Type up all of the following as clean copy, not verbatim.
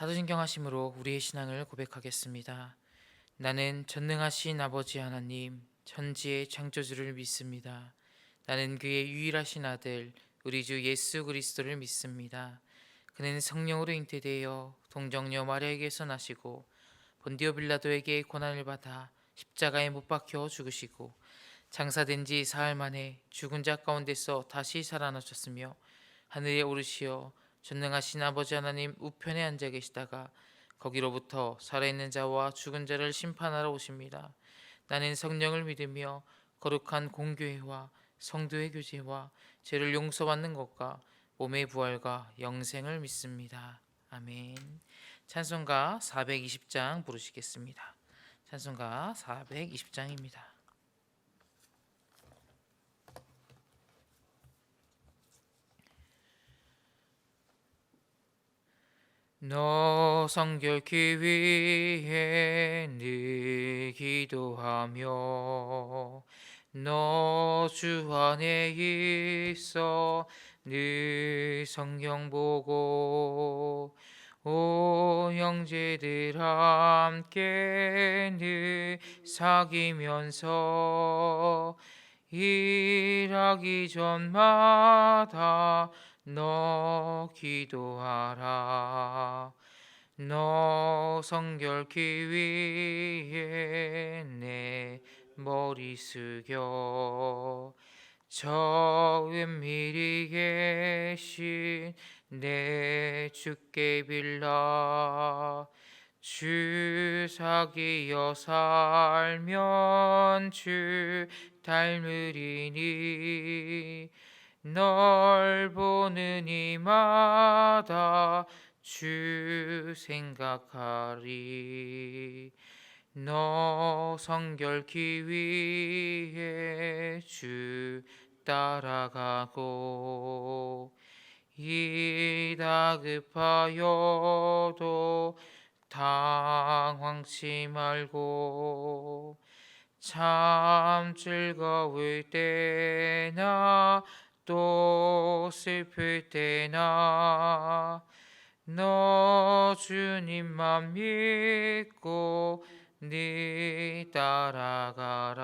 사도신경 하심으로 우리의 신앙을 고백하겠습니다. 나는 전능하신 아버지 하나님, 천지의 창조주를 믿습니다. 나는 그의 유일하신 아들, 우리 주 예수 그리스도를 믿습니다. 그는 성령으로 잉태되어 동정녀 마리아에게서 나시고 본디오 빌라도에게 고난을 받아 십자가에 못 박혀 죽으시고 장사된 지 사흘 만에 죽은 자 가운데서 다시 살아나셨으며 하늘에 오르시어 전능하신 아버지 하나님 우편에 앉아 계시다가 거기로부터 살아있는 자와 죽은 자를 심판하러 오십니다. 나는 성령을 믿으며 거룩한 공교회와 성도의 교제와 죄를 용서받는 것과 몸의 부활과 영생을 믿습니다. 아멘. 찬송가 420장 부르시겠습니다. 찬송가 420장입니다. 너 성결케 위해 늘 기도하며 너 주 안에 있어 늘 성경 보고 오 형제들 함께 늘 사귀면서 일하기 전마다 너 기도하라. 너 성결케 위해 내 머리 숙여 저 은밀히 계신 내 주께 빌라. 주 사귀어 살면 주 닮으리니 널 보는 이마다 주 생각하리. 너 성결케 위해 주 따라가고 이 다급하여도 당황치 말고 참 즐거울 때나 또 슬플 때나 너 주님만 믿고 네 따라가라.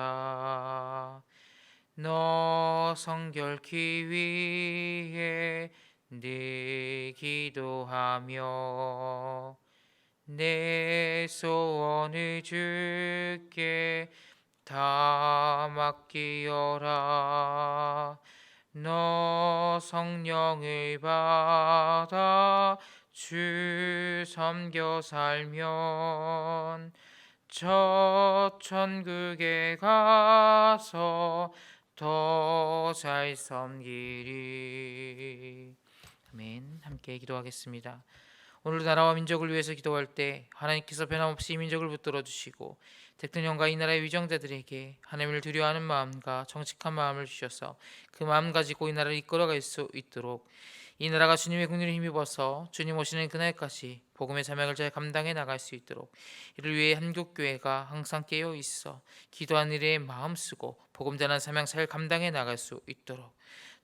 너 성결케 위해 네 기도하며 내 소원을 주께 다 맡기어라. 너 성령을 받아 주 섬겨 살면 저 천국에 가서 더 잘 섬기리. 아멘. 함께 기도하겠습니다. 오늘도 나라와 민족을 위해서 기도할 때 하나님께서 변함없이 이 민족을 붙들어 주시고 대통령과 이 나라의 위정자들에게 하나님을 두려워하는 마음과 정직한 마음을 주셔서 그 마음 가지고 이 나라를 이끌어갈 수 있도록 이 나라가 주님의 국리를 힘입어서 주님 오시는 그날까지 복음의 자명을 잘 감당해 나갈 수 있도록 이를 위해 한국교회가 항상 깨어 있어 기도한 일에 마음 쓰고 복음 전한 사명 잘 감당해 나갈 수 있도록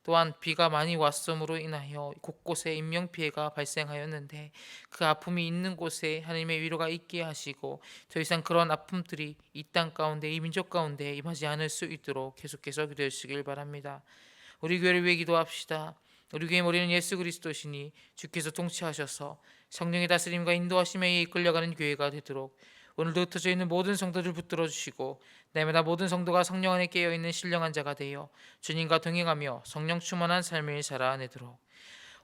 또한 비가 많이 왔음으로 인하여 곳곳에 인명피해가 발생하였는데 그 아픔이 있는 곳에 하나님의 위로가 있게 하시고 더 이상 그런 아픔들이 이 땅 가운데 이 민족 가운데 임하지 않을 수 있도록 계속해서 기도해 주시길 바랍니다. 우리 교회를 위해 기도합시다. 우리 교회 머리는 예수 그리스도시니 주께서 통치하셔서 성령의 다스림과 인도하심에 이끌려가는 교회가 되도록 오늘도 흩어져 있는 모든 성도들 붙들어 주시고 날마다 모든 성도가 성령 안에 깨어 있는 신령한 자가 되어 주님과 동행하며 성령 충만한 삶을 살아내도록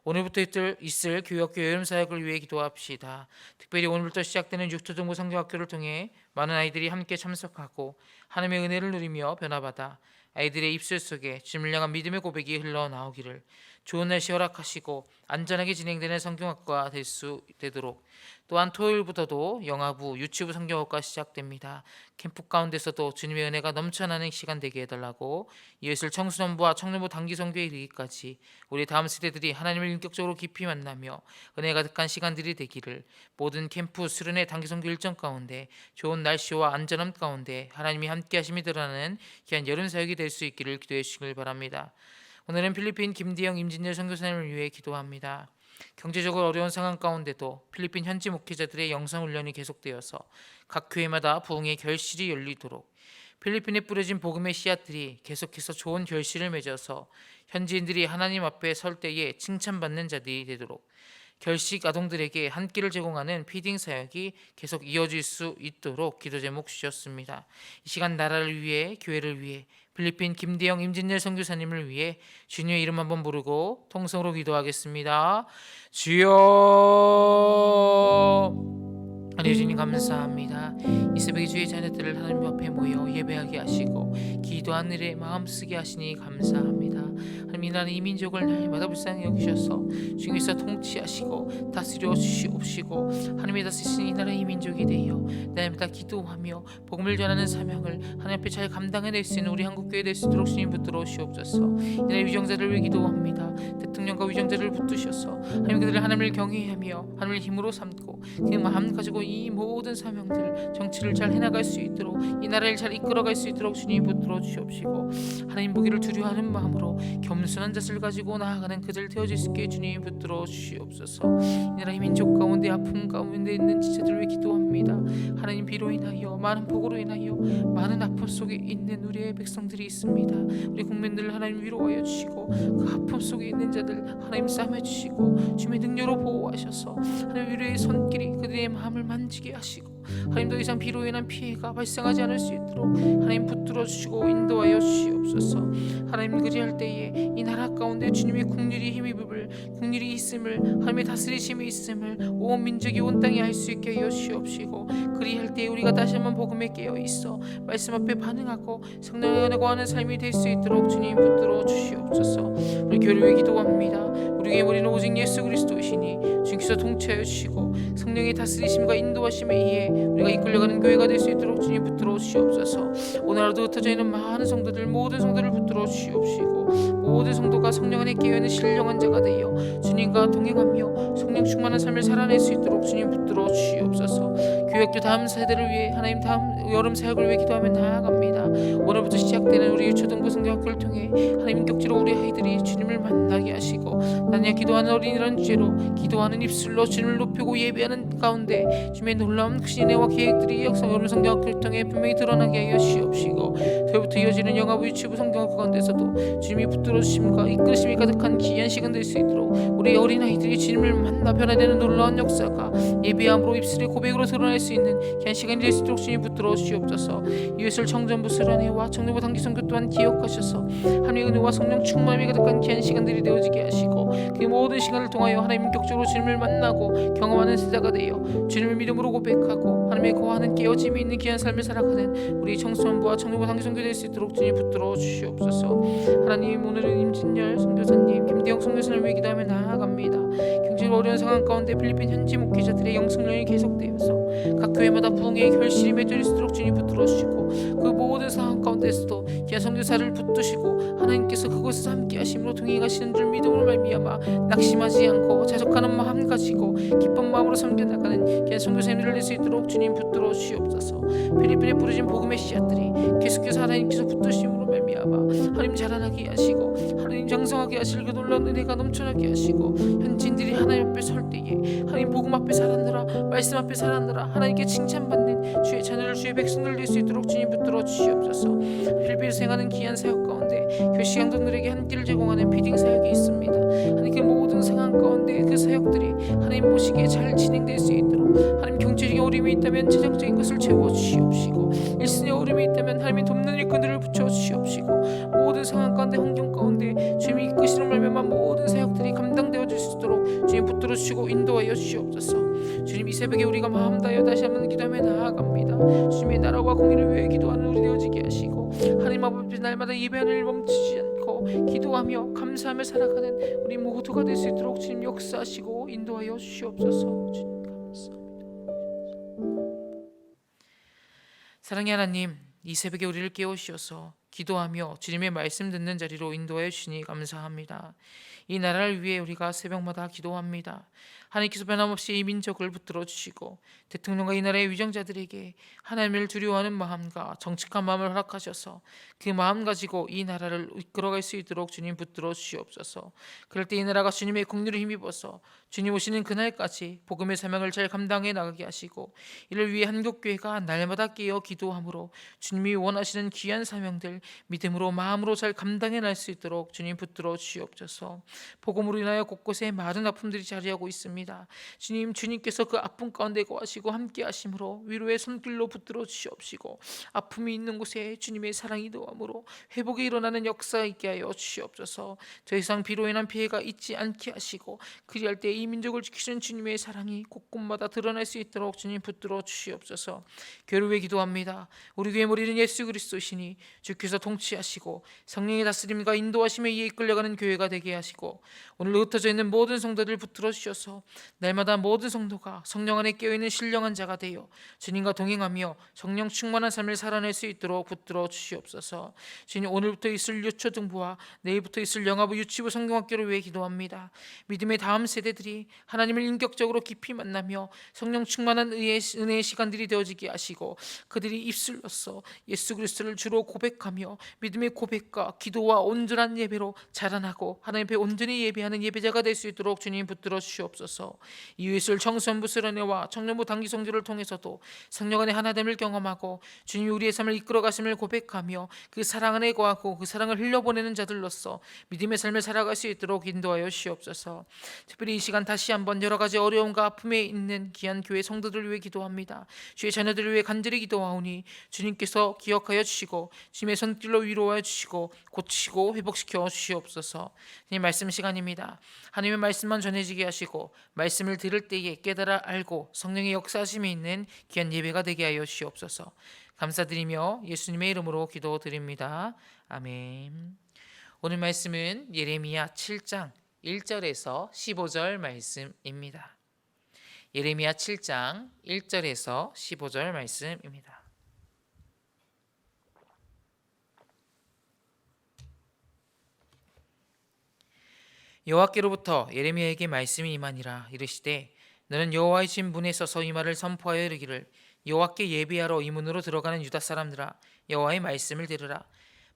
오늘부터 있을 교역교 여름 사역을 위해 기도합시다. 특별히 오늘부터 시작되는 육초등부 성경학교를 통해 많은 아이들이 함께 참석하고 하나님의 은혜를 누리며 변화받아 아이들의 입술 속에 주님을 향한 믿음의 고백이 흘러나오기를 좋은 날씨 허락하시고 안전하게 진행되는 성경학과 될 수 되도록 또한 토요일부터도 영아부, 유치부 성경학과 시작됩니다. 캠프 가운데서도 주님의 은혜가 넘쳐나는 시간 되게 해달라고 이웃을 청소년부와 청년부 단기 선교에 이르기까지 우리 다음 세대들이 하나님을 인격적으로 깊이 만나며 은혜 가득한 시간들이 되기를 모든 캠프 수련회 단기 선교 일정 가운데 좋은 날씨와 안전함 가운데 하나님이 함께 하심이 드러나는 귀한 여름 사역이 될 수 있기를 기도해 주시길 바랍니다. 오늘은 필리핀 김디영 임진열 선교사님을 위해 기도합니다. 경제적으로 어려운 상황 가운데도 필리핀 현지 목회자들의 영성 훈련이 계속되어서 각 교회마다 부흥의 결실이 열리도록 필리핀에 뿌려진 복음의 씨앗들이 계속해서 좋은 결실을 맺어서 현지인들이 하나님 앞에 설 때에 칭찬받는 자들이 되도록 결식 아동들에게 한 끼를 제공하는 피딩 사역이 계속 이어질 수 있도록 기도 제목 주셨습니다. 이 시간 나라를 위해, 교회를 위해, 필리핀 김대영 임진열 선교사님을 위해 주님의 이름 한번 부르고 통성으로 기도하겠습니다. 주여, 하나님 주님 감사합니다. 이 새벽에 주의 자녀들을 하나님 앞에 모여 예배하게 하시고 기도하는 일에 마음 쓰게 하시니 감사합니다. 하나님, 이 나라 이 민족을 날마다 불쌍히 여기셔서 주님께서 통치하시고 다스려 주시옵시고 하나님의 다스리신 이 나라 이 민족이 되어 날마다 기도하며 복음을 전하는 사명을 하나님 앞에 잘 감당해낼 수 있는 우리 한국교회 될 수 있도록 주님 붙들어 주시옵소서. 이 나라의 위정자들을 위해 기도합니다. 대통령과 위정자들을 붙드셔서 하나님 그들을 하나님을 경외하며 하나님을 힘으로 삼고 그 마음 가지고 이 모든 사명들 정치를 잘 해나갈 수 있도록 이 나라를 잘 이끌어갈 수 있도록 주님 붙들어 주시옵시고 하나님 보기를 두려워하는 마음으로 겸손한 자세를 가지고 나아가는 그들 되어질 수 있게 주님 붙들어 주시옵소서. 이 나라의 민족 가운데 아픔 가운데 있는 지체들을 위해 기도합니다. 하나님 비로 인하여 많은 폭우로 인하여 많은 아픔 속에 있는 우리의 백성들이 있습니다. 우리 국민들을 하나님 위로하여 주시고 그 아픔 속에 있는 자들 하나님 싸매 주시고 주님의 능력으로 보호하셔서 하나님 위로의 손길이 그들의 마음을 만지게 하시고 하나님 더 이상 비로 인한 피해가 발생하지 않을 수 있도록 하나님 붙들어 주시고 인도하여 주시옵소서. 하나님 그리할 때에 이 나라 가운데 주님의 국률이 힘입을 국률이 있음을 하나님의 다스리심이 있음을 온 민족이 온 땅에 알 수 있게 하여 주시옵시고 그리할 때에 우리가 다시 한번 복음에 깨어 있어 말씀 앞에 반응하고 성령을 구하는 삶이 될 수 있도록 주님 붙들어 주시옵소서. 우리 교회를 위해 기도합니다. 우리의 머리는 오직 예수 그리스도이시니 주님께서 통치하여 주시고 성령의 다스리심과 인도하심에 의해 우리가 이끌려가는 교회가 될 수 있도록 주님 붙들어 주시옵소서. 오늘 하루도 흩어져 있는 많은 성도들 모든 성도를 붙들어 주시옵시고 모든 성도가 성령 안에 깨어있는 신령한 자가 되어 주님과 동행하며 성령 충만한 삶을 살아낼 수 있도록 주님 붙들어 주시옵소서. 교육도 다음 세대를 위해 하나님 다음 여름 사역을 위해 기도하며 나아갑니다. 오늘부터 시작되는 우리 유초등부 성경학교를 통해 하나님 인격적으로 우리 아이들이 주님을 만나게 하시고 나냐 기도하는 어린이라는 주제로 기도하는 입술로 주님을 높이고 예배하는 가운데 주님의 놀라운 크신 은혜와 계획들이 여름 성경학교를 통해 분명히 드러나게 하여 주시옵시고 저부터 이어지는 영화부 유치부 성경학교 가운데서도 주님이 붙들어 주심과 이끄심이 가득한 귀한 시간 될 수 있도록 우리 어린아이들이 주님을 만나 변화되는 놀라운 역사가 예배함으로 입술의 고백으로 드러날 수 있는 귀한 시간이 될 수 있도록 주님 붙들어 주시옵소서. 이웃을 청전부 수련회와 청년부 단기 선교 또한 기억하셔서 하나님의 은혜와 성령 충만함이 가득한 귀한 시간들이 되어지게 하시고 그 모든 시간을 통하여 하나님 인격적으로 주님을 만나고 경험하는 세대가 되어 주님을 믿음으로 고백하고 하나님의 거하는 깨어짐이 있는 귀한 삶을 살아가는 우리 청소년부와 청년부 단기 선교 될 수 있도록 주님 붙들어 주시옵소서. 하나님 오늘은 임진열 선교사님 김대영 선교사님을 위해 기도하며 나아갑니다. 경제로 어려운 상황 가운데 필리핀 현지 목회자들의 영성령이 계속되어서 각 교회마다 부흥의 결실이 맺어질 수 있도록 주님 붙들어 주시고 그 모든 상황 가운데서도 귀한 선교사를 붙드시고 하나님께서 그곳에서 함께 하심으로 동행해 가시는 줄 믿음으로 말미암아 낙심하지 않고 자족하는 마음 가지고 기쁜 마음으로 섬겨나가는 귀한 선교사님들을 낼 수 있도록 주님 붙들어 주시옵소서. 필리핀에 뿌려진 복음의 씨앗들이 계속해서 하나님께서 붙드심으로 말미암아 하나님 자라나게 하시고 하나님 장성하게 하실 그 놀라운 은혜가 넘쳐나게 하시고 현지인들이 하나님 앞에 설 때에 하나님 복음 앞에 살았느라 말씀 앞에 살았느라 하나님께 칭찬받는 주의 자녀들 주의 백성들 될 수 있도록 주님 붙들어 주시옵소서. 필리핀에서 행하는 귀한 사역 가운데 교시양동들에게 한 끼를 제공하는 피딩 사역이 있습니다. 하나님 그 모든 상황 가운데 그 사역들이 하나님 보시기에 잘 진행될 수 있도록 하나님 경제적인 어려움이 있다면 재정적인 것을 채워주시옵시고 일순의 어려움이 있다면 하나님이 돕는 일꾼들을 붙여주시옵시고 모든 상황 가운데 환경 가운데 주님이 이끄시는 말미암아 모든 사역들이 감당되어질 수 있도록 주님 붙들어 주시고 인도하여 주시옵소서. 주님 이 새벽에 우리가 마음 다하여 다시 한번 기도하며 나아갑니다. 주님의 나라와 공의를 위해 기도하는 우리 되어지게 하시고 하나님 앞에 날마다 예배하는 일 멈추지 않고 기도하며 감사하며 살아가는 우리 모두가 될 수 있도록 주님 역사하시고 인도하여 주시옵소서. 주님 감사합니다. 사랑의 하나님, 이 새벽에 우리를 깨우시어서 기도하며 주님의 말씀 듣는 자리로 인도하여 주시니 감사합니다. 이 나라를 위해 우리가 새벽마다 기도합니다. 하나님께서 변함없이 이 민족을 붙들어 주시고 대통령과 이 나라의 위정자들에게 하나님을 두려워하는 마음과 정직한 마음을 허락하셔서 그 마음 가지고 이 나라를 이끌어갈 수 있도록 주님 붙들어 주시옵소서. 그럴 때 이 나라가 주님의 긍휼을 힘입어서 주님 오시는 그날까지 복음의 사명을 잘 감당해 나가게 하시고 이를 위해 한국교회가 날마다 깨어 기도함으로 주님이 원하시는 귀한 사명들 믿음으로 마음으로 잘 감당해 날 수 있도록 주님 붙들어 주시옵소서. 복음으로 인하여 곳곳에 많은 아픔들이 자리하고 있습니다. 주님께서 그 아픔 가운데 거하시고 함께 하심으로 위로의 손길로 붙들어 주시옵시고 아픔이 있는 곳에 주님의 사랑이 더함으로 회복이 일어나는 역사 있게 하여 주시옵소서. 더 이상 비로 인한 피해가 있지 않게 하시고 그리할 때 이 민족을 지키시는 주님의 사랑이 곳곳마다 드러날 수 있도록 주님 붙들어 주시옵소서. 교회를 위해 기도합니다. 우리 교회 머리는 예수 그리스도시니 주께서 통치하시고 성령의 다스림과 인도하심에 의해 이끌려가는 교회가 되게 하시고 오늘 흩어져 있는 모든 성도들 붙들어 주셔서 날마다 모든 성도가 성령 안에 깨어있는 신령한 자가 되어 주님과 동행하며 성령 충만한 삶을 살아낼 수 있도록 붙들어 주시옵소서. 주님, 오늘부터 있을 유초등부와 내일부터 있을 영아부 유치부 성경학교를 위해 기도합니다. 믿음의 다음 세대들이 하나님을 인격적으로 깊이 만나며 성령 충만한 은혜의 시간들이 되어지게 하시고 그들이 입술로써 예수 그리스도를 주로 고백하며 믿음의 고백과 기도와 온전한 예배로 자라나고 하나님 앞에 온전히 예배하는 예배자가 될 수 있도록 주님 붙들어 주시옵소서. 이후 있을 청소년부 수련회와 청년부 단기 성주를 통해서도 성령 안의 하나됨을 경험하고 주님이 우리의 삶을 이끌어 가심을 고백하며 그 사랑 안에 거하고 그 사랑을 흘려보내는 자들로서 믿음의 삶을 살아갈 수 있도록 인도하여 주시옵소서. 특별히 이 시간 다시 한번 여러 가지 어려움과 아픔에 있는 귀한 교회 성도들을 위해 기도합니다. 주의 자녀들을 위해 간절히 기도하오니 주님께서 기억하여 주시고 주님의 손길로 위로하여 주시고 고치고 회복시켜 주시옵소서. 이 말씀 시간입니다. 하나님의 말씀만 전해지게 하시고 말씀을 들을 때에 깨달아 알고 성령의 역사하심이 있는 귀한 예배가 되게 하여 주시옵소서. 감사드리며 예수님의 이름으로 기도드립니다. 아멘. 오늘 말씀은 예레미야 7장 1절에서 15절 말씀입니다. 예레미야 7장 1절에서 15절 말씀입니다. 여호와께로부터 예레미야에게 말씀이 임하니라. 이르시되 너는 여호와의 집 문에 서서 이 말을 선포하여 이르기를 여호와께 예배하러 이 문으로 들어가는 유다 사람들아 여호와의 말씀을 들으라.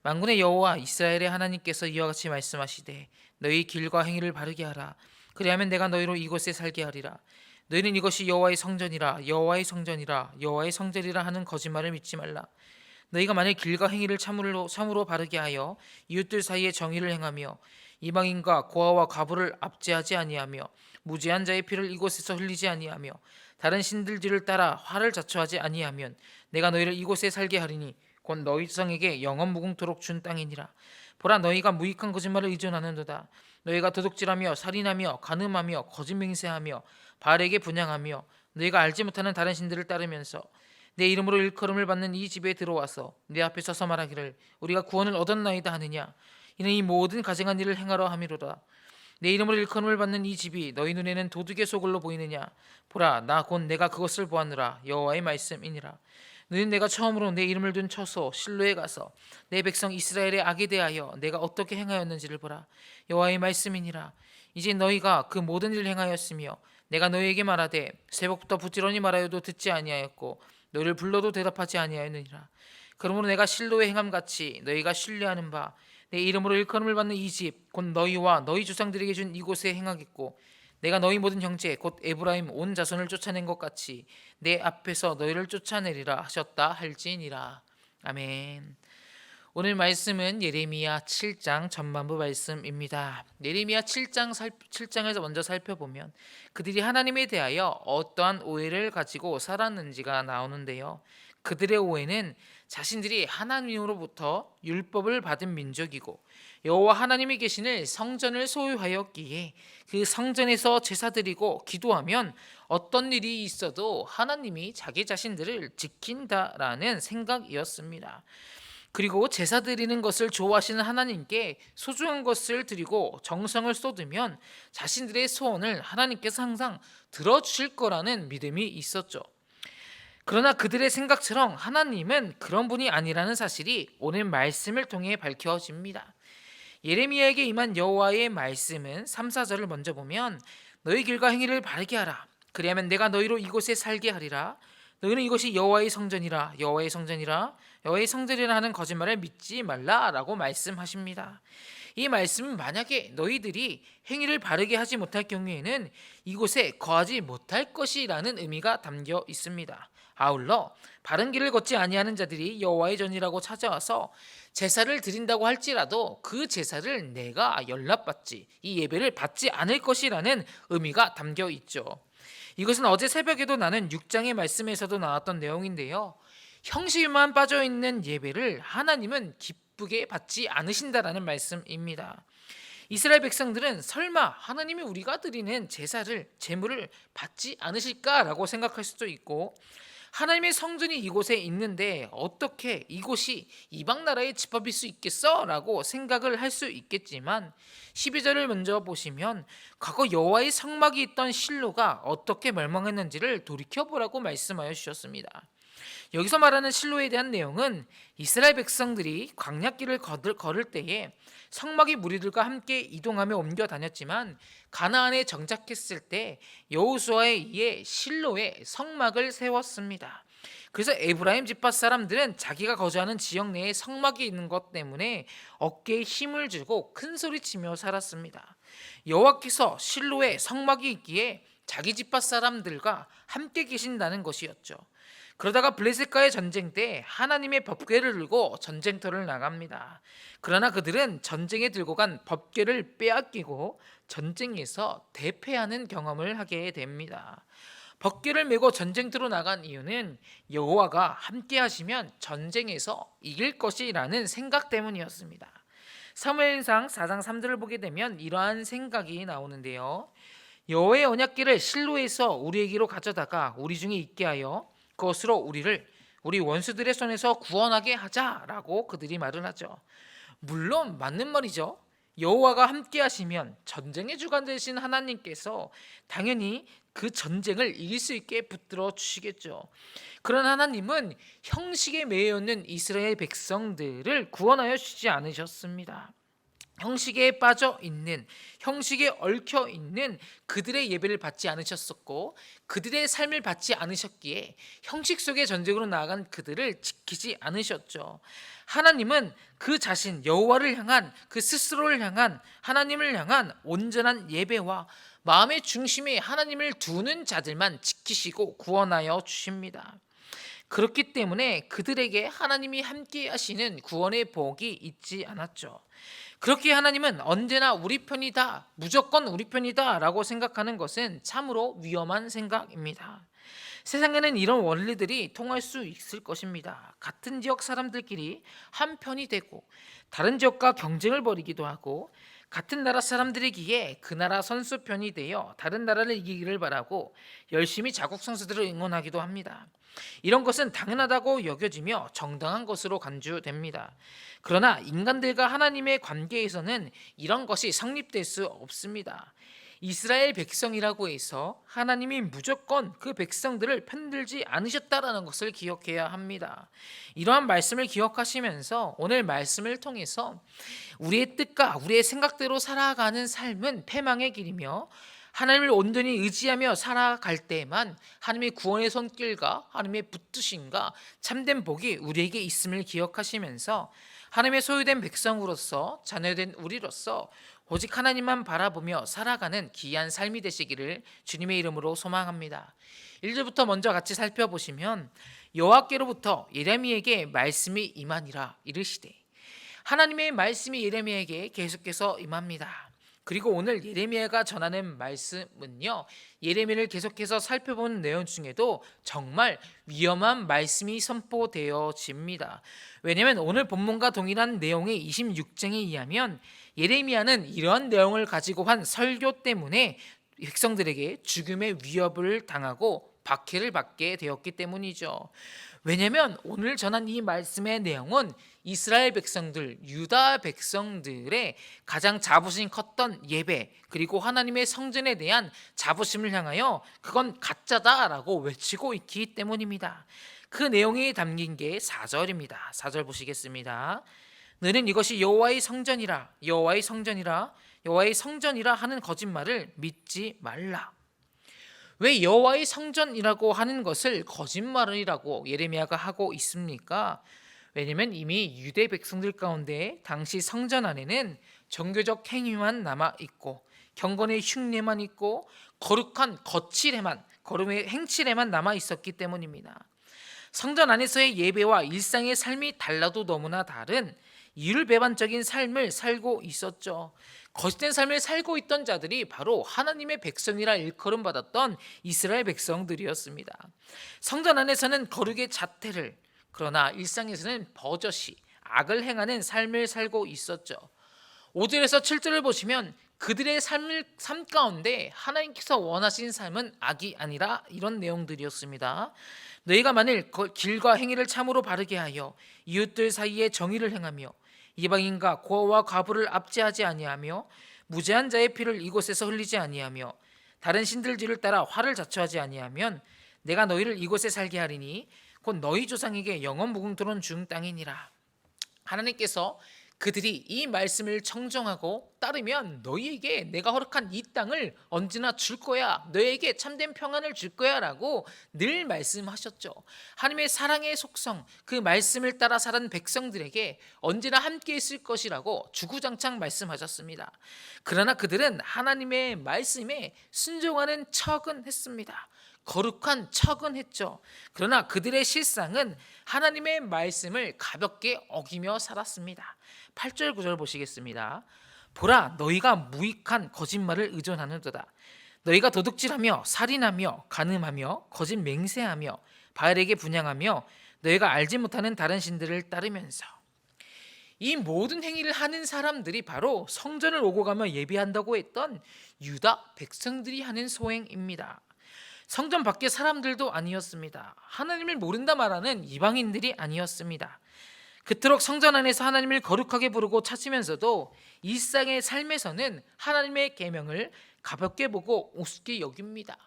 만군의 여호와 이스라엘의 하나님께서 이와 같이 말씀하시되 너희 길과 행위를 바르게 하라. 그리하면 내가 너희로 이곳에 살게 하리라. 너희는 이것이 여호와의 성전이라 여호와의 성전이라 여호와의 성전이라 하는 거짓말을 믿지 말라. 너희가 만일 길과 행위를 참으로 바르게 하여 이웃들 사이에 정의를 행하며 이방인과 고아와 과부를 압제하지 아니하며 무죄한 자의 피를 이곳에서 흘리지 아니하며 다른 신들들을 따라 화를 자초하지 아니하면 내가 너희를 이곳에 살게 하리니 곧 너희 성에게 영원 무궁토록 준 땅이니라. 보라, 너희가 무익한 거짓말을 의존하는도다. 너희가 도둑질하며 살인하며 간음하며 거짓 맹세하며 바알에게 분향하며 너희가 알지 못하는 다른 신들을 따르면서 내 이름으로 일컬음을 받는 이 집에 들어와서 내 앞에 서서 말하기를 우리가 구원을 얻었나이다 하느냐. 이는 이 모든 가증한 일을 행하러 함이로다. 내 이름으로 일컬음을 받는 이 집이 너희 눈에는 도둑의 소굴로 보이느냐. 보라, 나 곧 내가 그것을 보았노라. 여호와의 말씀이니라. 너희는 내가 처음으로 내 이름을 둔 처소 실로에 가서 내 백성 이스라엘의 악에 대하여 내가 어떻게 행하였는지를 보라. 여호와의 말씀이니라. 이제 너희가 그 모든 일을 행하였으며 내가 너희에게 말하되 새벽부터 부지런히 말하여도 듣지 아니하였고 너희를 불러도 대답하지 아니하였느니라. 그러므로 내가 실로에 행함같이 너희가 신뢰하는 바 내 이름으로 일컬음을 받는 이 집 곧 너희와 너희 조상들에게 준 이곳에 행하겠고 내가 너희 모든 형제 곧 에브라임 온 자손을 쫓아낸 것 같이 내 앞에서 너희를 쫓아내리라 하셨다 할지니라. 아멘. 오늘 말씀은 예레미야 7장 전반부 말씀입니다. 예레미야 7장에서 먼저 살펴보면 그들이 하나님에 대하여 어떠한 오해를 가지고 살았는지가 나오는데요. 그들의 오해는 자신들이 하나님으로부터 율법을 받은 민족이고 여호와 하나님이 계시는 성전을 소유하였기에 그 성전에서 제사 드리고 기도하면 어떤 일이 있어도 하나님이 자기 자신들을 지킨다라는 생각이었습니다. 그리고 제사 드리는 것을 좋아하시는 하나님께 소중한 것을 드리고 정성을 쏟으면 자신들의 소원을 하나님께서 항상 들어주실 거라는 믿음이 있었죠. 그러나 그들의 생각처럼 하나님은 그런 분이 아니라는 사실이 오늘 말씀을 통해 밝혀집니다. 예레미야에게 임한 여호와의 말씀은 3, 4절을 먼저 보면 너희 길과 행위를 바르게 하라. 그리하면 내가 너희로 이곳에 살게 하리라. 너희는 이것이 여호와의 성전이라 여호와의 성전이라 여호와의 성전이라 하는 거짓말을 믿지 말라라고 말씀하십니다. 이 말씀은 만약에 너희들이 행위를 바르게 하지 못할 경우에는 이곳에 거하지 못할 것이라는 의미가 담겨 있습니다. 아울러 바른 길을 걷지 아니하는 자들이 여호와의 전이라고 찾아와서 제사를 드린다고 할지라도 그 제사를 내가 연락받지 이 예배를 받지 않을 것이라는 의미가 담겨 있죠. 이것은 어제 새벽에도 나는 6장의 말씀에서도 나왔던 내용인데요. 형식만 빠져 있는 예배를 하나님은 기쁘게 받지 않으신다라는 말씀입니다. 이스라엘 백성들은 설마 하나님이 우리가 드리는 제사를 제물을 받지 않으실까라고 생각할 수도 있고 하나님의 성전이 이곳에 있는데 어떻게 이곳이 이방 나라의 집합일 수 있겠어? 라고 생각을 할 수 있겠지만 12절을 먼저 보시면 과거 여호와의 성막이 있던 실로가 어떻게 멸망했는지를 돌이켜보라고 말씀하여 주셨습니다. 여기서 말하는 실로에 대한 내용은 이스라엘 백성들이 광야길을 걸을 때에 성막이 무리들과 함께 이동하며 옮겨 다녔지만 가나안에 정착했을 때 여호수아에 의해 실로에 성막을 세웠습니다. 그래서 에브라임 지파 사람들은 자기가 거주하는 지역 내에 성막이 있는 것 때문에 어깨에 힘을 주고 큰 소리치며 살았습니다. 여호와께서 실로에 성막이 있기에 자기 지파 사람들과 함께 계신다는 것이었죠. 그러다가 블레셋과의 전쟁 때 하나님의 법궤를 들고 전쟁터를 나갑니다. 그러나 그들은 전쟁에 들고 간 법궤를 빼앗기고 전쟁에서 대패하는 경험을 하게 됩니다. 법궤를 메고 전쟁터로 나간 이유는 여호와가 함께 하시면 전쟁에서 이길 것이라는 생각 때문이었습니다. 사무엘상 4장 3절을 보게 되면 이러한 생각이 나오는데요. 여호와의 언약궤를 실로에서 우리에게로 가져다가 우리 중에 있게 하여 그것으로 우리 원수들의 손에서 구원하게 하자라고 그들이 말을 하죠. 물론 맞는 말이죠. 여호와가 함께 하시면 전쟁의 주관 되신 하나님께서 당연히 그 전쟁을 이길 수 있게 붙들어 주시겠죠. 그런 하나님은 형식에 매여 있는 이스라엘 백성들을 구원하여 주지 않으셨습니다. 형식에 빠져 있는, 형식에 얽혀 있는 그들의 예배를 받지 않으셨었고 그들의 삶을 받지 않으셨기에 형식 속의 전쟁으로 나아간 그들을 지키지 않으셨죠. 하나님은 그 자신 여호와를 향한 그 스스로를 향한 하나님을 향한 온전한 예배와 마음의 중심에 하나님을 두는 자들만 지키시고 구원하여 주십니다. 그렇기 때문에 그들에게 하나님이 함께 하시는 구원의 복이 있지 않았죠. 그렇게 하나님은 언제나 우리 편이다, 무조건 우리 편이다 라고 생각하는 것은 참으로 위험한 생각입니다. 세상에는 이런 원리들이 통할 수 있을 것입니다. 같은 지역 사람들끼리 한 편이 되고 다른 지역과 경쟁을 벌이기도 하고 같은 나라 사람들이기에 그 나라 선수 편이 되어 다른 나라를 이기기를 바라고 열심히 자국 선수들을 응원하기도 합니다. 이런 것은 당연하다고 여겨지며 정당한 것으로 간주됩니다. 그러나 인간들과 하나님의 관계에서는 이런 것이 성립될 수 없습니다. 이스라엘 백성이라고 해서 하나님이 무조건 그 백성들을 편들지 않으셨다라는 것을 기억해야 합니다. 이러한 말씀을 기억하시면서 오늘 말씀을 통해서 우리의 뜻과 우리의 생각대로 살아가는 삶은 패망의 길이며 하나님을 온전히 의지하며 살아갈 때에만 하나님의 구원의 손길과 하나님의 붙드심과 참된 복이 우리에게 있음을 기억하시면서 하나님의 소유된 백성으로서 자녀된 우리로서 오직 하나님만 바라보며 살아가는 귀한 삶이 되시기를 주님의 이름으로 소망합니다. 1절부터 먼저 같이 살펴보시면 여호와께로부터 예레미야에게 말씀이 임하니라 이르시되 하나님의 말씀이 예레미야에게 계속해서 임합니다. 그리고 오늘 예레미야가 전하는 말씀은요, 예레미야를 계속해서 살펴보는 내용 중에도 정말 위험한 말씀이 선포되어집니다. 왜냐하면 오늘 본문과 동일한 내용의 26장에 의하면 예레미야는 이러한 내용을 가지고 한 설교 때문에 백성들에게 죽음의 위협을 당하고 박해를 받게 되었기 때문이죠. 왜냐하면 오늘 전한 이 말씀의 내용은 이스라엘 백성들, 유다 백성들의 가장 자부심이 컸던 예배, 그리고 하나님의 성전에 대한 자부심을 향하여 그건 가짜다라고 외치고 있기 때문입니다. 그 내용이 담긴 게 4절입니다. 4절 보시겠습니다. 너는 이것이 여호와의 성전이라, 여호와의 성전이라, 여호와의 성전이라 하는 거짓말을 믿지 말라. 왜 여호와의 성전이라고 하는 것을 거짓말이라고 예레미야가 하고 있습니까? 왜냐하면 이미 유대 백성들 가운데 당시 성전 안에는 종교적 행위만 남아 있고 경건의 흉내만 있고 거룩한 거룩의 행실에만 남아 있었기 때문입니다. 성전 안에서의 예배와 일상의 삶이 달라도 너무나 다른 이율배반적인 삶을 살고 있었죠. 거짓된 삶을 살고 있던 자들이 바로 하나님의 백성이라 일컬음 받았던 이스라엘 백성들이었습니다. 성전 안에서는 거룩의 자태를, 그러나 일상에서는 버젓이 악을 행하는 삶을 살고 있었죠. 5절에서 7절을 보시면 그들의 삶 가운데 하나님께서 원하신 삶은 악이 아니라 이런 내용들이었습니다. 너희가 만일 길과 행위를 참으로 바르게 하여 이웃들 사이에 정의를 행하며 이방인과 고아와 과부를 압제하지 아니하며 무죄한 자의 피를 이곳에서 흘리지 아니하며 다른 신들들을 따라 화를 자초하지 아니하면 내가 너희를 이곳에 살게 하리니 곧 너희 조상에게 영원 무궁토론 중 땅이니라. 하나님께서 그들이 이 말씀을 청정하고 따르면 너희에게 내가 허락한 이 땅을 언제나 줄 거야, 너희에게 참된 평안을 줄 거야 라고 늘 말씀하셨죠. 하나님의 사랑의 속성, 그 말씀을 따라 살은 백성들에게 언제나 함께 있을 것이라고 주구장창 말씀하셨습니다. 그러나 그들은 하나님의 말씀에 순종하는 척은 했습니다. 거룩한 척은 했죠. 그러나 그들의 실상은 하나님의 말씀을 가볍게 어기며 살았습니다. 8절 9절 보시겠습니다. 보라, 너희가 무익한 거짓말을 의존하는도다. 너희가 도둑질하며 살인하며 간음하며 거짓 맹세하며 바알에게 분향하며 너희가 알지 못하는 다른 신들을 따르면서. 이 모든 행위를 하는 사람들이 바로 성전을 오고 가며 예배한다고 했던 유다 백성들이 하는 소행입니다. 성전 밖의 사람들도 아니었습니다. 하나님을 모른다 말하는 이방인들이 아니었습니다. 그토록 성전 안에서 하나님을 거룩하게 부르고 찾으면서도 일상의 삶에서는 하나님의 계명을 가볍게 보고 우습게 여깁니다.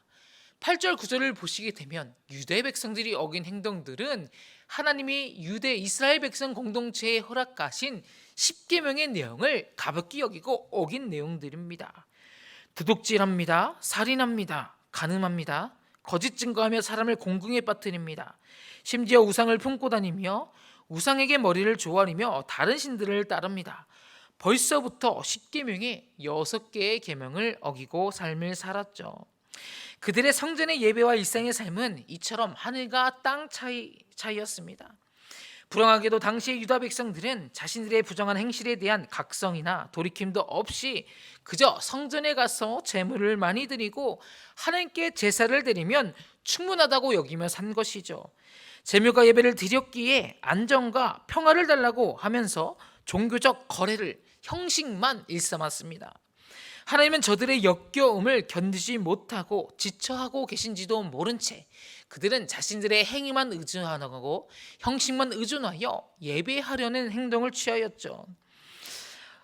8절 9절을 보시게 되면 유대 백성들이 어긴 행동들은 하나님이 유대 이스라엘 백성 공동체에 허락하신 10계명의 내용을 가볍게 여기고 어긴 내용들입니다. 도둑질합니다. 살인합니다. 간음합니다. 거짓 증거하며 사람을 공궁에 빠뜨립니다. 심지어 우상을 품고 다니며 우상에게 머리를 조아리며 다른 신들을 따릅니다. 벌써부터 10계명의 6개의 계명을 어기고 삶을 살았죠. 그들의 성전의 예배와 일상의 삶은 이처럼 하늘과 땅 차이였습니다. 불행하게도 당시의 유다 백성들은 자신들의 부정한 행실에 대한 각성이나 돌이킴도 없이 그저 성전에 가서 제물을 많이 드리고 하나님께 제사를 드리면 충분하다고 여기며 산 것이죠. 제물과 예배를 드렸기에 안정과 평화를 달라고 하면서 종교적 거래를, 형식만 일삼았습니다. 하나님은 저들의 역겨움을 견디지 못하고 지쳐하고 계신지도 모른 채 그들은 자신들의 행위만 의존하고 형식만 의존하여 예배하려는 행동을 취하였죠.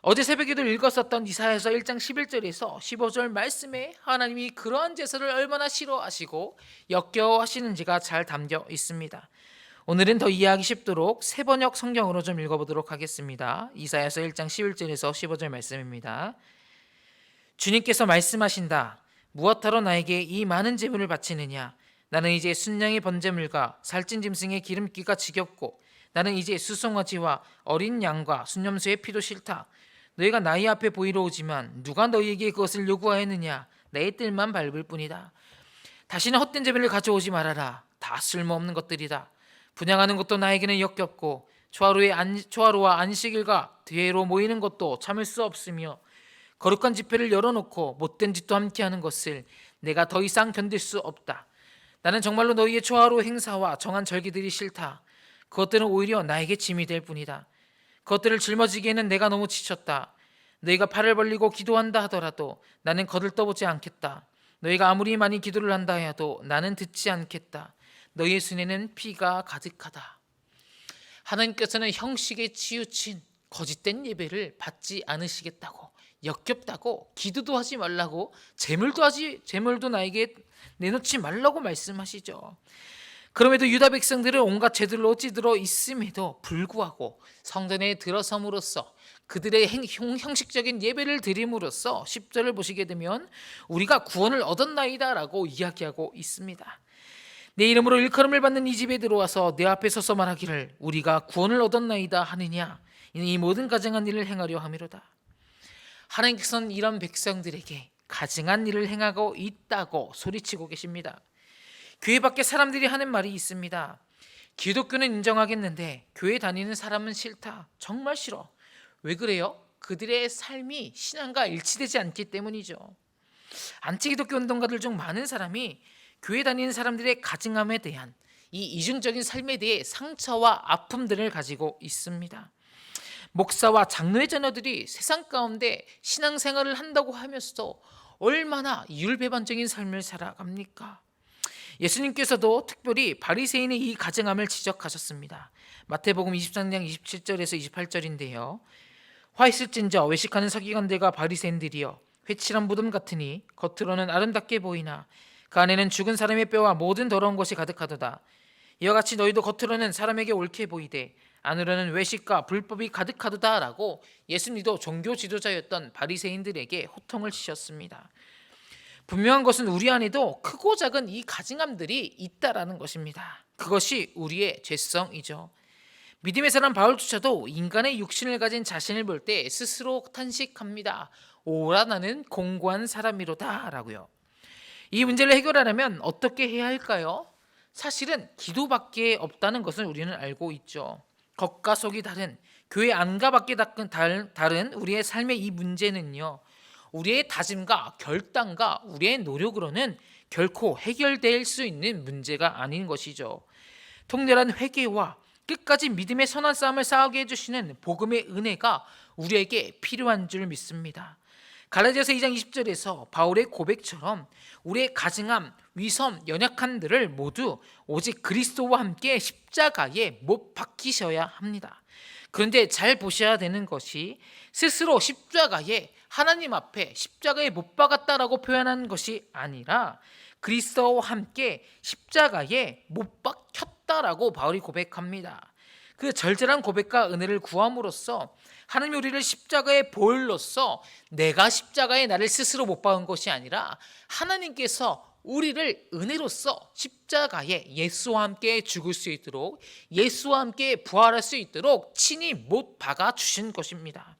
어제 새벽에도 읽었었던 이사야서 1장 11절에서 15절 말씀에 하나님이 그러한 제사를 얼마나 싫어하시고 역겨워하시는지가 잘 담겨 있습니다. 오늘은 더 이해하기 쉽도록 세번역 성경으로 좀 읽어보도록 하겠습니다. 이사야서 1장 11절에서 15절 말씀입니다. 주님께서 말씀하신다. 무엇하러 나에게 이 많은 제물을 바치느냐? 나는 이제 순양의 번제물과 살찐 짐승의 기름기가 지겹고 나는 이제 수송아지와 어린 양과 순염소의 피도 싫다. 너희가 나의 앞에 보이러 오지만 누가 너희에게 그것을 요구하였느냐? 내 뜰만 밟을 뿐이다. 다시는 헛된 제물을 가져오지 말아라. 다 쓸모없는 것들이다. 분향하는 것도 나에게는 역겹고 초하루와 안식일과 뒤로 모이는 것도 참을 수 없으며 거룩한 집회를 열어놓고 못된 짓도 함께하는 것을 내가 더 이상 견딜 수 없다. 나는 정말로 너희의 초하루 행사와 정한 절기들이 싫다. 그것들은 오히려 나에게 짐이 될 뿐이다. 그것들을 짊어지기에는 내가 너무 지쳤다. 너희가 팔을 벌리고 기도한다 하더라도 나는 거들떠보지 않겠다. 너희가 아무리 많이 기도를 한다 해도 나는 듣지 않겠다. 너희의 손에는 피가 가득하다. 하나님께서는 형식에 치우친 거짓된 예배를 받지 않으시겠다고, 역겹다고, 기도도 하지 말라고, 재물도 나에게 내놓지 말라고 말씀하시죠. 그럼에도 유다 백성들은 온갖 죄들로 찌들어 있음에도 불구하고 성전에 들어섬으로써 그들의 형식적인 예배를 드림으로써 10절을 보시게 되면 우리가 구원을 얻었나이다 라고 이야기하고 있습니다. 내 이름으로 일컬음을 받는 이 집에 들어와서 내 앞에 서서 말하기를 우리가 구원을 얻었나이다 하느냐, 이는 이 모든 가증한 일을 행하려 함이로다. 하나님께서는 이런 백성들에게 가증한 일을 행하고 있다고 소리치고 계십니다. 교회 밖에 사람들이 하는 말이 있습니다. 기독교는 인정하겠는데 교회 다니는 사람은 싫다. 정말 싫어. 왜 그래요? 그들의 삶이 신앙과 일치되지 않기 때문이죠. 안티기독교 운동가들 중 많은 사람이 교회 다니는 사람들의 가증함에 대한 이 이중적인 삶에 대해 상처와 아픔들을 가지고 있습니다. 목사와 장로의 자녀들이 세상 가운데 신앙생활을 한다고 하면서도 얼마나 이율배반적인 삶을 살아갑니까? 예수님께서도 특별히 바리새인의 이 가증함을 지적하셨습니다. 마태복음 23장 27절에서 28절인데요. 화 있을진저 외식하는 서기관들과 바리새인들이여, 회칠한 무덤 같으니 겉으로는 아름답게 보이나 그 안에는 죽은 사람의 뼈와 모든 더러운 것이 가득하도다. 이와 같이 너희도 겉으로는 사람에게 옳게 보이되 안으로는 외식과 불법이 가득하도다 라고 예수님도 종교 지도자였던 바리새인들에게 호통을 치셨습니다. 분명한 것은 우리 안에도 크고 작은 이 가증함들이 있다라는 것입니다. 그것이 우리의 죄성이죠. 믿음의 사람 바울조차도 인간의 육신을 가진 자신을 볼 때 스스로 탄식합니다. 오라 나는 공고한 사람이로다 라고요. 이 문제를 해결하려면 어떻게 해야 할까요? 사실은 기도밖에 없다는 것을 우리는 알고 있죠. 겉과 속이 다른, 교회 안과 밖에 다른 우리의 삶의 이 문제는요, 우리의 다짐과 결단과 우리의 노력으로는 결코 해결될 수 있는 문제가 아닌 것이죠. 통렬한 회개와 끝까지 믿음의 선한 싸움을 싸우게 해주시는 복음의 은혜가 우리에게 필요한 줄 믿습니다. 갈라디아서 2장 20절에서 바울의 고백처럼 우리의 가증함, 위선, 연약함들을 모두 오직 그리스도와 함께 십자가에 못 박히셔야 합니다. 그런데 잘 보셔야 되는 것이 스스로 십자가에, 하나님 앞에 십자가에 못 박았다라고 표현한 것이 아니라 그리스도와 함께 십자가에 못 박혔다라고 바울이 고백합니다. 그 절절한 고백과 은혜를 구함으로써 하나님이 우리를 십자가의 보혈로서 내가 십자가에 나를 스스로 못 박은 것이 아니라 하나님께서 우리를 은혜로서 십자가에 예수와 함께 죽을 수 있도록, 예수와 함께 부활할 수 있도록 친히 못 박아 주신 것입니다.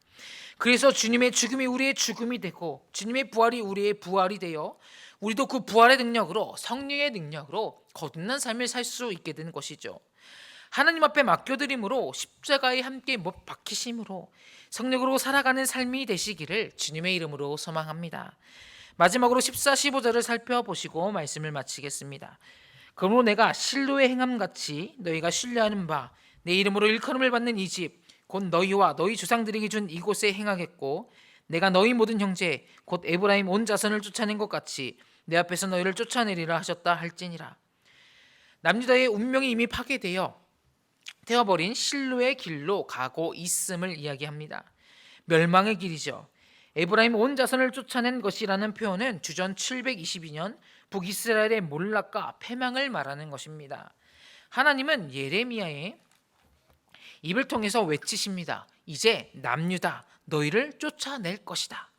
그래서 주님의 죽음이 우리의 죽음이 되고 주님의 부활이 우리의 부활이 되어 우리도 그 부활의 능력으로, 성령의 능력으로 거듭난 삶을 살 수 있게 된 것이죠. 하나님 앞에 맡겨드림으로 십자가에 함께 못 박히심으로 성령으로 살아가는 삶이 되시기를 주님의 이름으로 소망합니다. 마지막으로 14, 15절을 살펴보시고 말씀을 마치겠습니다. 그러므로 내가 실로의 행함같이 너희가 신뢰하는 바 내 이름으로 일컬음을 받는 이 집 곧 너희와 너희 조상들에게 준 이곳에 행하겠고 내가 너희 모든 형제 곧 에브라임 온 자손을 쫓아낸 것 같이 내 앞에서 너희를 쫓아내리라 하셨다 할지니라. 남유다의 운명이 이미 파괴되어버린 실로의 길로 가고 있음을 이야기합니다. 멸망의 길이죠. 에브라임 온 자손을 쫓아낸 것이라는 표현은 주전 722년 북이스라엘의 몰락과 패망을 말하는 것입니다. 하나님은 예레미야의 입을 통해서 외치십니다. 이제 남유다 너희를 쫓아낼 것이다.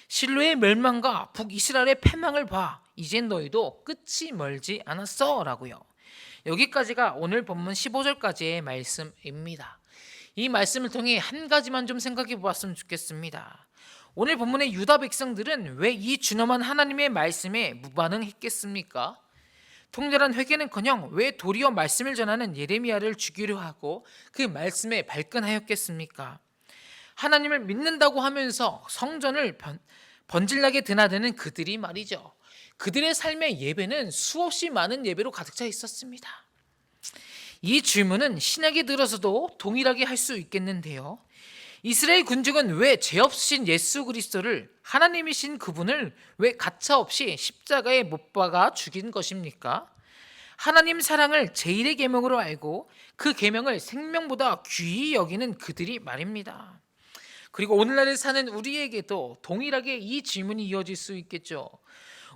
실로의 멸망과 북이스라엘의 패망을 봐. 이젠 너희도 끝이 멀지 않았어 라고요. 여기까지가 오늘 본문 15절까지의 말씀입니다. 이 말씀을 통해 한 가지만 좀 생각해 보았으면 좋겠습니다. 오늘 본문의 유다 백성들은 왜 이 준엄한 하나님의 말씀에 무반응했겠습니까? 통렬한 회개는커녕 왜 도리어 말씀을 전하는 예레미야를 죽이려 하고 그 말씀에 발끈하였겠습니까? 하나님을 믿는다고 하면서 성전을 번질나게 드나드는 그들이 말이죠. 그들의 삶의 예배는 수없이 많은 예배로 가득 차 있었습니다. 이 질문은 신약에 들어서도 동일하게 할 수 있겠는데요. 이스라엘 군중은 왜 죄 없으신 예수 그리스도를, 하나님이신 그분을 왜 가차없이 십자가에 못 박아 죽인 것입니까? 하나님 사랑을 제1의 계명으로 알고 그 계명을 생명보다 귀히 여기는 그들이 말입니다. 그리고 오늘날에 사는 우리에게도 동일하게 이 질문이 이어질 수 있겠죠.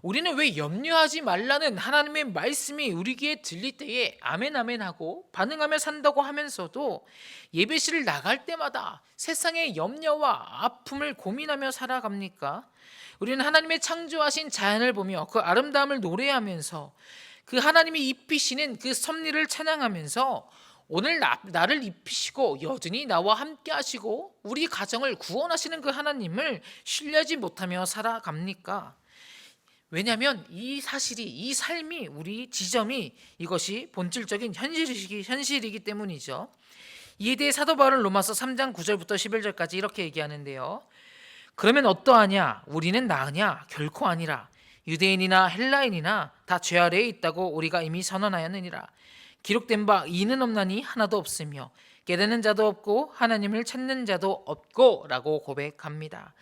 우리는 왜 염려하지 말라는 하나님의 말씀이 우리 귀에 들릴 때에 아멘 아멘 하고 반응하며 산다고 하면서도 예배실을 나갈 때마다 세상의 염려와 아픔을 고민하며 살아갑니까? 우리는 하나님의 창조하신 자연을 보며 그 아름다움을 노래하면서 그 하나님이 입히시는 그 섭리를 찬양하면서 오늘 나를 입히시고 여전히 나와 함께 하시고 우리 가정을 구원하시는 그 하나님을 신뢰하지 못하며 살아갑니까? 왜냐하면 이 사실이, 이 삶이, 우리 지점이 이것이 본질적인 현실이기 때문이죠. 이에 대해 사도 바울은 로마서 3장 9절부터 11절까지 이렇게 얘기하는데요. 그러면 어떠하냐? 우리는 나으냐? 결코 아니라. 유대인이나 헬라인이나 다 죄 아래에 있다고 우리가 이미 선언하였느니라. 기록된 바 의인은 없나니 하나도 없으며 깨닫는 자도 없고 하나님을 찾는 자도 없고 라고 고백합니다.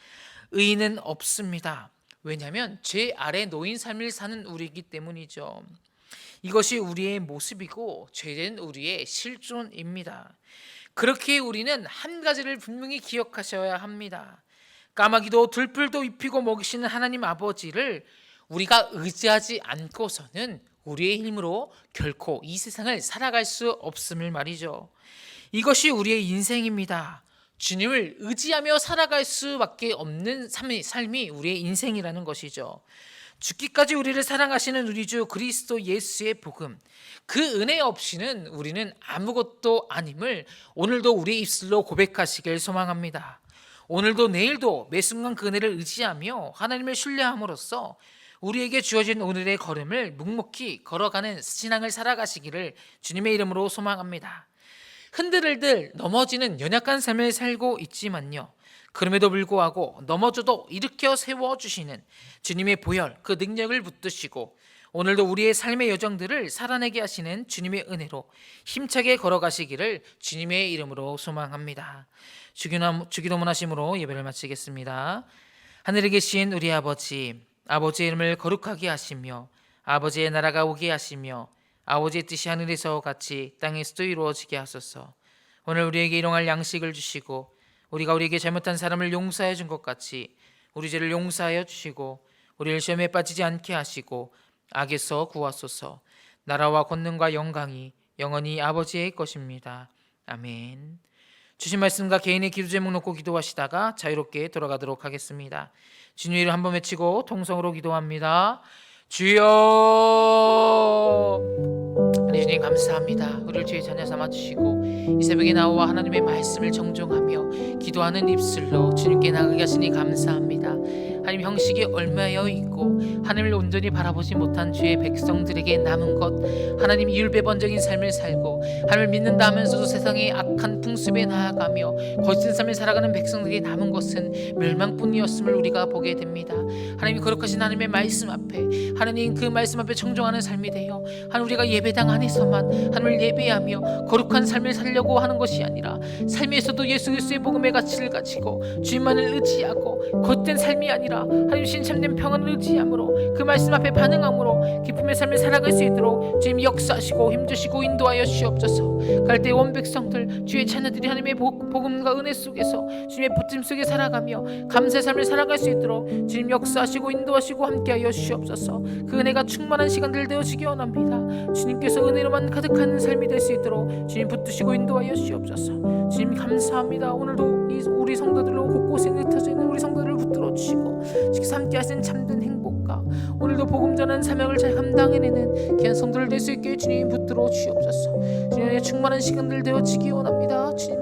의인은 없습니다. 왜냐하면 죄 아래 놓인 삶을 사는 우리이기 때문이죠. 이것이 우리의 모습이고 죄된 우리의 실존입니다. 그렇게 우리는 한 가지를 분명히 기억하셔야 합니다. 까마귀도 들풀도 입히고 먹이시는 하나님 아버지를 우리가 의지하지 않고서는 우리의 힘으로 결코 이 세상을 살아갈 수 없음을 말이죠. 이것이 우리의 인생입니다. 주님을 의지하며 살아갈 수밖에 없는 삶이 우리의 인생이라는 것이죠. 죽기까지 우리를 사랑하시는 우리 주 그리스도 예수의 복음, 그 은혜 없이는 우리는 아무것도 아님을 오늘도 우리의 입술로 고백하시길 소망합니다. 오늘도 내일도 매 순간 그 은혜를 의지하며 하나님을 신뢰함으로써 우리에게 주어진 오늘의 걸음을 묵묵히 걸어가는 신앙을 살아가시기를 주님의 이름으로 소망합니다. 흔들흔들 넘어지는 연약한 삶을 살고 있지만요, 그럼에도 불구하고 넘어져도 일으켜 세워주시는 주님의 보혈, 그 능력을 붙드시고 오늘도 우리의 삶의 여정들을 살아내게 하시는 주님의 은혜로 힘차게 걸어가시기를 주님의 이름으로 소망합니다. 주기도문 하심으로 예배를 마치겠습니다. 하늘에 계신 우리 아버지, 아버지의 이름을 거룩하게 하시며 아버지의 나라가 오게 하시며 아버지의 뜻이 하늘에서 같이 땅에서도 이루어지게 하소서. 오늘 우리에게 일용할 양식을 주시고 우리가 우리에게 잘못한 사람을 용서해 준 것 같이 우리 죄를 용서하여 주시고 우리를 시험에 빠지지 않게 하시고 악에서 구하소서. 나라와 권능과 영광이 영원히 아버지의 것입니다. 아멘. 주신 말씀과 개인의 기도 제목 놓고 기도하시다가 자유롭게 돌아가도록 하겠습니다. 주님 이름 한번 외치고 통성으로 기도합니다. 주여, 주님 감사합니다. 우리를 주의 자녀 삼아주시고 이 새벽에 나와 하나님의 말씀을 정정하며 기도하는 입술로 주님께 나가게 하시니 감사합니다. 하나님, 형식이 얽매여 있고 하나님을 온전히 바라보지 못한 주의 백성들에게 남은 것, 하나님 이율배반적인 삶을 살고 하나님을 믿는다 하면서도 세상의 악한 풍습에 나아가며 거짓된 삶을 살아가는 백성들에게 남은 것은 멸망뿐이었음을 우리가 보게 됩니다. 하나님이 거룩하신 하나님의 말씀 앞에, 하나님 그 말씀 앞에 청종하는 삶이 되어 하나님 우리가 예배당 안에서만 하나님을 예배하며 거룩한 삶을 살려고 하는 것이 아니라 삶에서도 예수 그리스도의 복음의 가치를 가지고 주님만을 의지하고 겉된 삶이 아니라 하나님 신참된 평안을 의지함으로 그 말씀 앞에 반응함으로 기쁨의 삶을 살아갈 수 있도록 주님 역사하시고 힘주시고 인도하여 주옵소서. 갈대의 원 백성들, 주의 자녀들이 하나님의 복음과 은혜 속에서 주님의 붙임 속에 살아가며 감사의 삶을 살아갈 수 있도록 주님 역사하시고 인도하시고 함께하여 주옵소서. 그 은혜가 충만한 시간들 되어지기 원합니다. 주님께서 은혜로만 가득한 삶이 될 수 있도록 주님 붙드시고 인도하여 주옵소서. 주님 감사합니다. 오늘도 우리 성도들로 곳곳에 흩어져 있는 우리 성도들을 붙들어 주시고 주께서 함께 하시는 참된 행복과 오늘도 복음 전하는 사명을 잘 감당해내는 귀한 성도들 될 수 있게 주님 붙들어 주옵소서. 주님의 충만한 시간들 되어지기 원합니다. 주님